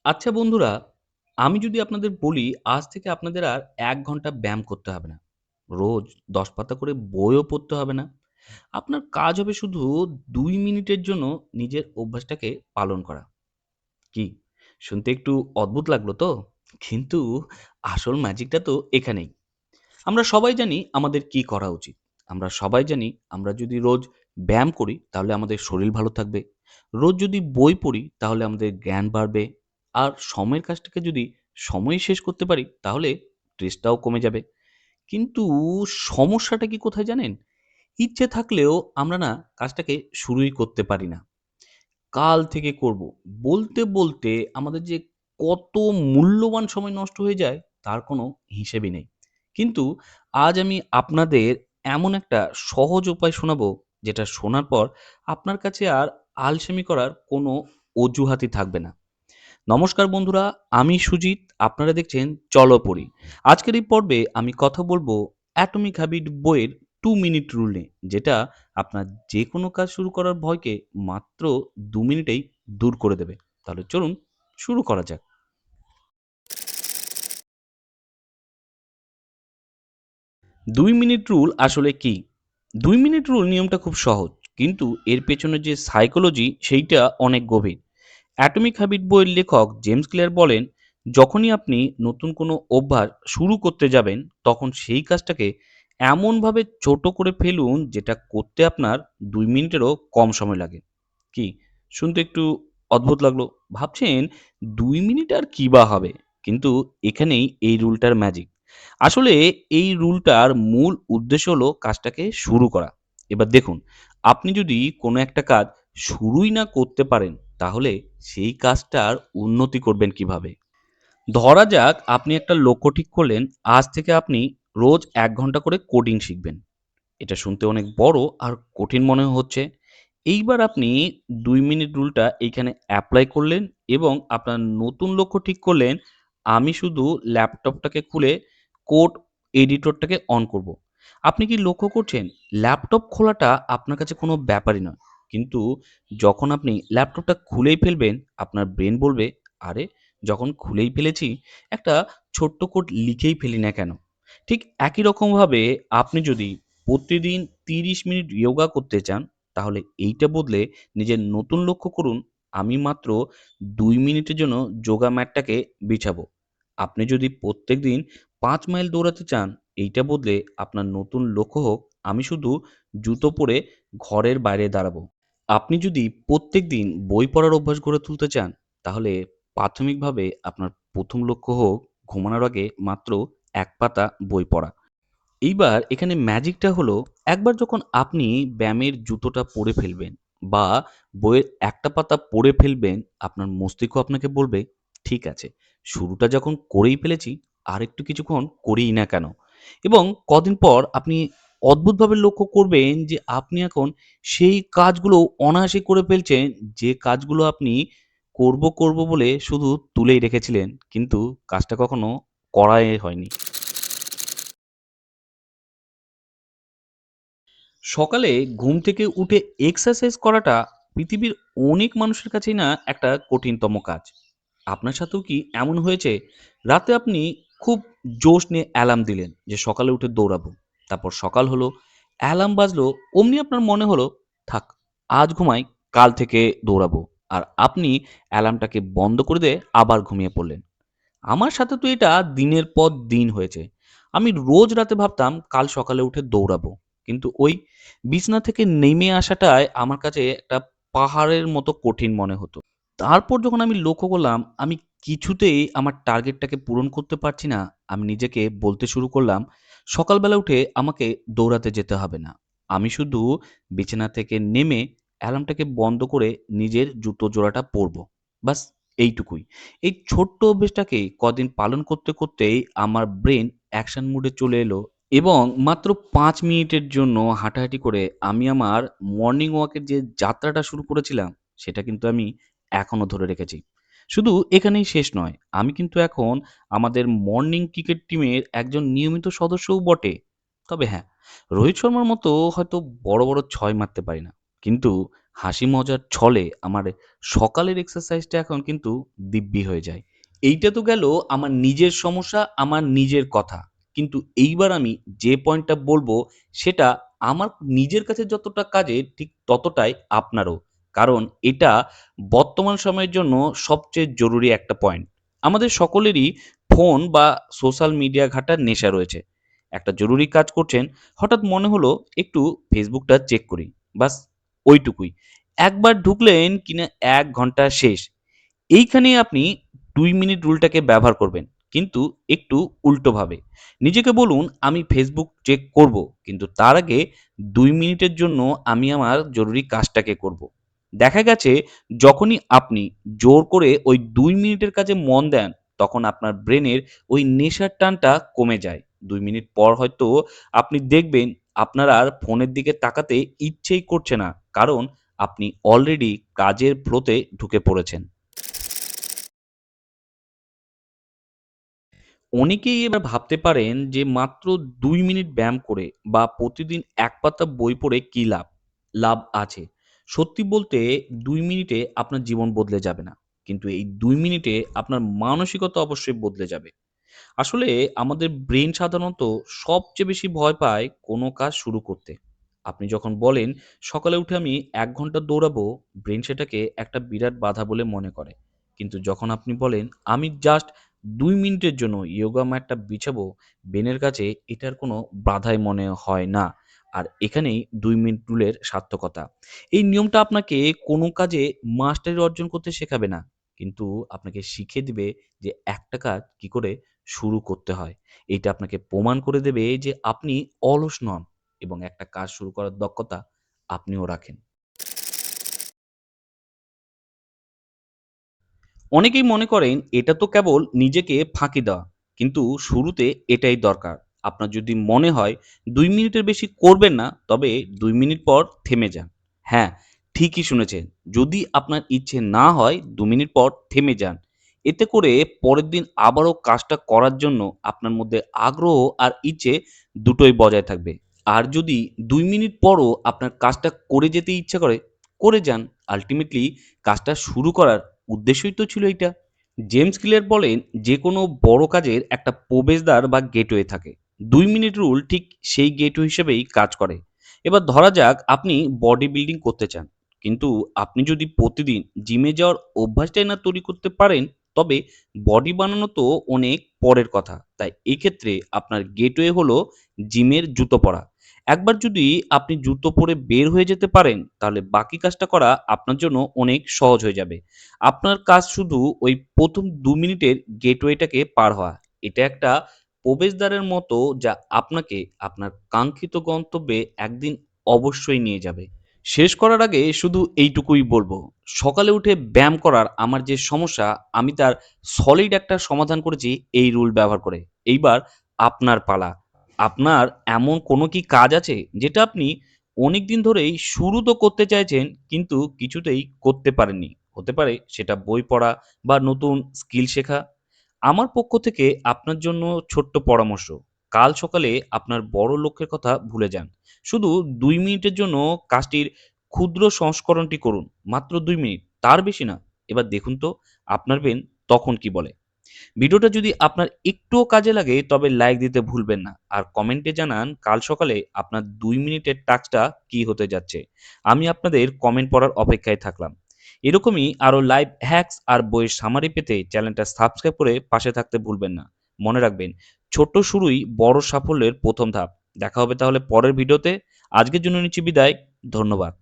আচ্ছা বন্ধুরা, আমি যদি আপনাদের বলি আজ থেকে আপনাদের আর ১ ঘন্টা ব্যায়াম করতে হবে না। রোজ ১০ পাতা করে বইও পড়তে হবে না। আপনার কাজ হবে শুধু ২ মিনিটের জন্য নিজের অভ্যাসটাকে পালন করা। কি? শুনতে একটু অদ্ভুত লাগলো তো? কিন্তু আসল ম্যাজিকটা তো এখানেই। আমরা সবাই জানি আমাদের কি করা উচিত। আমরা সবাই জানি আমরা যদি রোজ ব্যায়াম করি তাহলে আমাদের শরীর ভালো থাকবে। রোজ যদি বই পড়ি তাহলে আমাদের জ্ঞান বাড়বে। আর সময়ের কাজটাকে যদি সময়ে শেষ করতে পারি তাহলে স্ট্রেসটাও কমে যাবে। কিন্তু সমস্যাটা কি কোথায় জানেন? ইচ্ছে থাকলেও আমরা না কাজটাকে শুরুই করতে পারি না। কাল থেকে করব। বলতে, বলতে আমাদের যে কত মূল্যবান সময় নষ্ট হয়ে যায় তার কোনো হিসেবই নেই। কিন্তু আজ আমি আপনাদের এমন একটা সহজ উপায় শোনাবো যেটা শোনার পর আপনার কাছে আর আলসেমি করার কোনো অজুহাতই থাকবে না। নমস্কার বন্ধুরা, আমি সুজিত। আপনারা দেখছেন চলো পড়ি। আজকের এই পর্বে আমি কথা বলবো অ্যাটমিক হ্যাবিট বইয়ের 2 মিনিট রুল নিয়ে, যেটা আপনার যেকোনো কাজ শুরু করার ভয়কে মাত্র ২ মিনিটেই দূর করে দেবে। তাহলে চলুন শুরু করা যাক। ২ মিনিট রুল আসলে কি? ২ মিনিট রুল নিয়মটা খুব সহজ। কিন্তু এর পেছনে যে সাইকোলজি সেইটা অনেক গভীর। অ্যাটমিক হ্যাবিট বইয়ের লেখক জেমস ক্লিয়ার বলেন, যখনই আপনি নতুন কোনো অভ্যাস শুরু করতে যাবেন তখন সেই কাজটাকে এমনভাবে ছোট করে ফেলুন যেটা করতে আপনার ২ মিনিটেরও কম সময় লাগে। কি? শুনতে একটু অদ্ভুত লাগলো। ভাবছেন ২ মিনিট আর কি বা হবে? কিন্তু এখানেই এই রুলটার ম্যাজিক। আসলে এই রুলটার মূল উদ্দেশ্য হলো কাজটাকে শুরু করা। এবার দেখুন, আপনি যদি কোনো একটা কাজ শুরুই না করতে পারেন, তাহলে সেই কাজটার উন্নতি করবেন কিভাবে? ধরা যাক আপনি একটা লক্ষ্য ঠিক করলেন, আজ থেকে আপনি রোজ ১ ঘন্টা করে কোডিং শিখবেন। এটা শুনতে অনেক বড় আর কঠিন মনে হচ্ছে। এইবার আপনি ২ মিনিট রুলটা এইখানে এপ্লাই করলেন এবং আপনার নতুন লক্ষ্য ঠিক করলেন, আমি শুধু ল্যাপটপটাকে খুলে কোড এডিটরটাকে অন করব। আপনি কি লক্ষ্য করছেন? ল্যাপটপ খোলাটা আপনার কাছে কোনো ব্যাপারই নয়। কিন্তু যখন আপনি ল্যাপটপটা খুলেই ফেলবেন, আপনার ব্রেন বলবে, "আরে! যখন খুলেই ফেলেছি, একটা ছোট্ট কোড লিখেই ফেলি না কেন?" ঠিক একই রকমভাবে আপনি যদি প্রতিদিন ৩০ মিনিট যোগা করতে চান, তাহলে এইটা বদলে নিজের নতুন লক্ষ্য করুন, আমি মাত্র ২ মিনিটের জন্য যোগা ম্যাটটাকে বিছাবো। আপনি যদি প্রত্যেকদিন ৫ মাইল দৌড়াতে চান, এইটা বদলে আপনার নতুন লক্ষ্য হোক, আমি শুধু জুতো পরে ঘরের বাইরে দাঁড়াবো। আপনি যদি প্রত্যেকদিন বই পড়ার অভ্যাস গড়ে তুলতে চান, তাহলে প্রাথমিকভাবে আপনার ১ম লক্ষ্য হোক ঘুমানোর আগে মাত্র ১ পাতা বই পড়া। এইবার এখানে ম্যাজিকটা হলো, একবার যখন আপনি ব্যায়ামের জুতোটা পরে ফেলবেন বা বইয়ের একটা পাতা পড়ে ফেলবেন, আপনার মস্তিষ্ক আপনাকে বলবে, ঠিক আছে, শুরুটা যখন করেই ফেলেছি আর একটু কিছুক্ষণ করিই না কেন? এবং কদিন পর আপনি অদ্ভুতভাবে লক্ষ্য করবেন যে আপনি এখন সেই কাজগুলো অনায়াসে করে ফেলছেন, যে কাজগুলো আপনি করব বলে শুধু তুলেই রেখেছিলেন, কিন্তু কাজটা কখনো করাই হয়নি। সকালে ঘুম থেকে উঠে এক্সারসাইজ করাটা পৃথিবীর অনেক মানুষের কাছেই না একটা কঠিনতম কাজ। আপনার সাথেও কি এমন হয়েছে? রাতে আপনি খুব জোশ নিয়ে অ্যালার্ম দিলেন যে সকালে উঠে দৌড়াবো। তারপর সকাল হলো, অ্যালার্ম বাজলো, অমনি আপনার মনে হলো, থাক, আজ ঘুমাই, কাল থেকে দৌড়াবো। আর আপনি অ্যালার্মটাকে বন্ধ করে দিয়ে আবার ঘুমিয়ে পড়লেন। আমার সাথে তো এটা দিনের পর দিন হয়েছে। আমি রোজ রাতে ভাবতাম কাল সকালে উঠে দৌড়াবো। কিন্তু ওই বিছানা থেকে নেমে আসাটাই আমার কাছে একটা পাহাড়ের মতো কঠিন মনে হতো। তারপর যখন আমি লক্ষ্য করলাম আমি কিছুতেই আমার টার্গেটটাকে পূরণ করতে পারছি না, আমি নিজেকে বলতে শুরু করলাম, সকালবেলা উঠে আমাকে দৌড়াতে যেতে হবে না। আমি শুধু বিছানা থেকে নেমে অ্যালার্মটাকে বন্ধ করে নিজের জুতো জোড়াটা পরবো। ব্যাস এইটুকুই। এই ছোট্ট অভ্যেসটাকে কদিন পালন করতে করতেই আমার ব্রেন অ্যাকশন মুডে চলে এলো এবং মাত্র ৫ মিনিটের জন্য হাঁটাহাঁটি করে আমি আমার মর্নিং ওয়াকের যে যাত্রাটা শুরু করেছিলাম, সেটা কিন্তু আমি এখনো ধরে রেখেছি। শুধু এখানেই শেষ নয়, আমি কিন্তু এখন আমাদের মর্নিং ক্রিকেট টিমের একজন নিয়মিত সদস্যও বটে। তবে হ্যাঁ, রোহিত শর্মার মতো হয়তো বড়, বড় ছয় মারতে পারি না। কিন্তু হাসি মজার ছলে আমার সকালের এক্সারসাইজটা এখন কিন্তু দিব্যি হয়ে যায়। এইটা তো গেল আমার নিজের সমস্যা, আমার নিজের কথা। কিন্তু এইবার আমি যে পয়েন্টটা বলবো সেটা আমার নিজের কাছে যতটা কাজের ঠিক ততটাই আপনারও। কারণ এটা বর্তমান সময়ের জন্য সবচেয়ে জরুরি একটা পয়েন্ট। আমাদের সকলেরই ফোন বা সোশ্যাল মিডিয়া ঘাঁটার নেশা রয়েছে। একটা জরুরি কাজ করছেন, হঠাৎ মনে হলো একটু ফেসবুকটা চেক করি। বাস ওইটুকুই। একবার ঢুকলেন কিনা ১ ঘন্টা শেষ। এইখানেই আপনি ২ মিনিট রুলটাকে ব্যবহার করবেন। কিন্তু একটু উল্টোভাবে। নিজেকে বলুন, "আমি ফেসবুক চেক করব। কিন্তু তার আগে ২ মিনিটের জন্য আমি আমার জরুরি কাজটাকে করব।" দেখা গেছে যখনই আপনি জোর করে ওই ২ মিনিটের কাজে মন দেন, তখন আপনার ব্রেনের ওই নেশার টানটা কমে যায়। ২ মিনিট পর হয়তো আপনি দেখবেন আপনার আর ফোনের দিকে তাকাতে ইচ্ছেই করছে না। কারণ আপনি অলরেডি কাজের ফ্লোতে ঢুকে পড়েছেন। অনেকেই এবার ভাবতে পারেন যে মাত্র ২ মিনিট ব্যায়াম করে বা প্রতিদিন ১ পাতা বই পড়ে কি লাভ? লাভ আছে। সত্যি বলতে ২ মিনিটে আপনার জীবন বদলে যাবে না। কিন্তু এই ২ মিনিটে আপনার মানসিকতা অবশ্যই বদলে যাবে। আসলে আমাদের ব্রেন সাধারণত সবচেয়ে বেশি ভয় পায় কোনো কাজ শুরু করতে। আপনি যখন বলেন, "সকালে উঠে আমি ১ ঘন্টা দৌড়াবো", ব্রেন সেটাকে একটা বিরাট বাধা বলে মনে করে। কিন্তু যখন আপনি বলেন, "আমি জাস্ট ২ মিনিটের জন্য ইয়োগা ম্যাটটা বিছাবো", ব্রেনের কাছে এটার কোনো বাধাই মনে হয় না। আর এখানেই ২ মিনিট রুলের সার্থকতা। এই নিয়মটা আপনাকে কোনো কাজে মাস্টারি অর্জন করতে শেখাবে না। কিন্তু আপনাকে শিখিয়ে দিবে যে একটা কাজ কি করে শুরু করতে হয়। এইটা আপনাকে প্রমাণ করে দেবে যে আপনি অলস নন এবং একটা কাজ শুরু করার দক্ষতা আপনিও রাখেন। অনেকেই মনে করেন এটা তো কেবল নিজেকে ফাঁকি দেওয়া। কিন্তু শুরুতে এটাই দরকার। আপনার যদি মনে হয় ২ মিনিটের বেশি করবেন না, তবে ২ মিনিট পর থেমে যান। হ্যাঁ, ঠিকই শুনেছেন। যদি আপনার ইচ্ছে না হয় ২ মিনিট পর থেমে যান। এতে করে পরের দিন আবারও কাজটা করার জন্য আপনার মধ্যে আগ্রহ আর ইচ্ছে দুটোই বজায় থাকবে। আর যদি ২ মিনিট পরও আপনার কাজটা করে যেতে ইচ্ছা করে, করে যান। আল্টিমেটলি কাজটা শুরু করার উদ্দেশ্যই তো ছিল এইটা। জেমস ক্লিয়ার বলেন, যে কোনো বড় কাজের একটা প্রবেশদ্বার বা গেটওয়ে থাকে। ২ মিনিট রুল ঠিক সেই গেটওয়ে হিসেবেই কাজ করে। এবার ধরা যাক আপনি বডি বিল্ডিং করতে চান, কিন্তু আপনি যদি প্রতিদিন জিমে যাওয়ার অভ্যাসটাই না তৈরি করতে পারেন, তবে বডি বানানো তো অনেক পরের কথা। তাই এক্ষেত্রে আপনার গেটওয়ে হলো জিমের জুতো পরা। একবার যদি আপনি জুতো পরে বের হয়ে যেতে পারেন, তাহলে বাকি কাজটা করা আপনার জন্য অনেক সহজ হয়ে যাবে। আপনার কাজ শুধু ওই ১ম ২ মিনিটের গেটওয়েটাকে পার হওয়া। এটা একটা প্রবেশদ্বারের মতো, যা আপনাকে আপনার কাঙ্ক্ষিত গন্তব্যে একদিন অবশ্যই নিয়ে যাবে। শেষ করার আগে শুধু এইটুকুই বলবো, সকালে উঠে ব্যায়াম করার আমার যে সমস্যা, আমি তার সলিড একটা সমাধান করেছি এই রুল ব্যবহার করে। এইবার আপনার পালা। আপনার এমন কোনো কি কাজ আছে যেটা আপনি অনেকদিন ধরেই শুরু তো করতে চাইছেন কিন্তু কিছুতেই করতে পারেননি? হতে পারে সেটা বই পড়া বা নতুন স্কিল শেখা। আমার পক্ষ থেকে আপনার জন্য ছোট্ট পরামর্শ। কাল সকালে আপনার বড় লক্ষ্যের কথা ভুলে যান। শুধু ২ মিনিটের জন্য কাজটির ক্ষুদ্র সংস্করণটি করুন। মাত্র ২ মিনিট, তার বেশি না। এবার দেখুন তো আপনার ব্রেন তখন কি বলে। ভিডিওটা যদি আপনার একটুও কাজে লাগে তবে লাইক দিতে ভুলবেন না। আর কমেন্টে জানান কাল সকালে আপনার ২ মিনিটের টাস্কটা কি হতে যাচ্ছে। আমি আপনাদের কমেন্ট পড়ার অপেক্ষায় থাকলাম। এরকমই আরো লাইভ হ্যাকস আর বইয়ের সামারি পেতে চ্যানেলটা সাবস্ক্রাইব করে পাশে থাকতে ভুলবেন না। মনে রাখবেন, ছোট্ট শুরুই বড় সাফল্যের ১ম ধাপ। দেখা হবে তাহলে পরের ভিডিওতে। আজকের জন্য নিচ্ছি বিদায়। ধন্যবাদ।